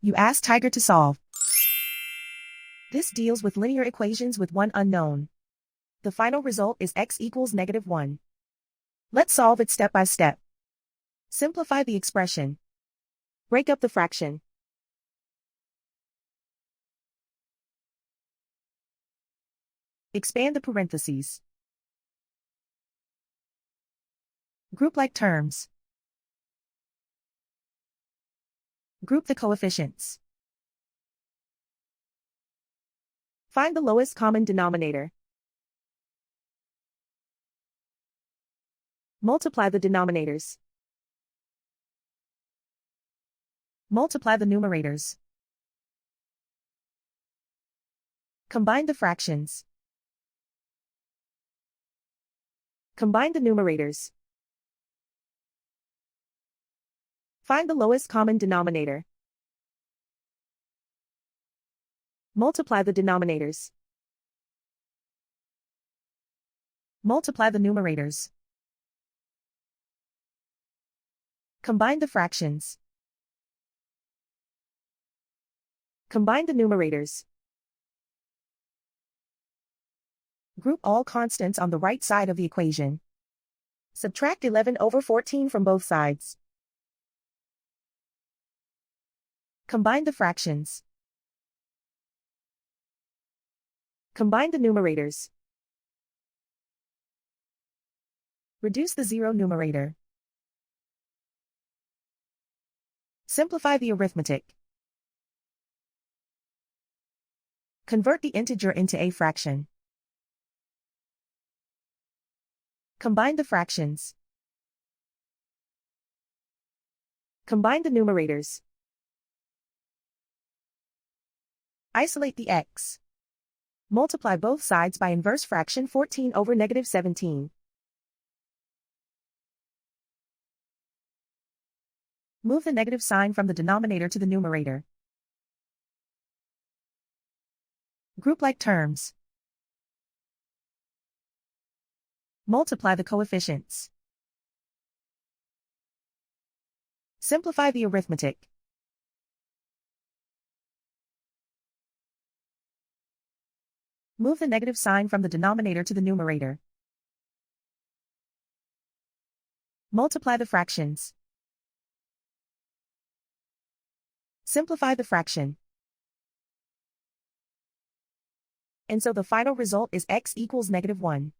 You ask Tiger to solve. This deals with linear equations with one unknown. The final result is x equals -1. Let's solve it step by step. Simplify the expression. Break up the fraction. Expand the parentheses. Group like terms. Group the coefficients. Find the lowest common denominator. Multiply the denominators. Multiply the numerators. Combine the fractions. Combine the numerators. Find the lowest common denominator. Multiply the denominators. Multiply the numerators. Combine the fractions. Combine the numerators. Group all constants on the right side of the equation. Subtract 11/14 from both sides. Combine the fractions. Combine the numerators. Reduce the zero numerator. Simplify the arithmetic. Convert the integer into a fraction. Combine the fractions. Combine the numerators. Isolate the x. Multiply both sides by inverse fraction 14/-17. Move the negative sign from the denominator to the numerator. Group like terms. Multiply the coefficients. Simplify the arithmetic. Move the negative sign from the denominator to the numerator. Multiply the fractions. Simplify the fraction. And so the final result is x equals -1.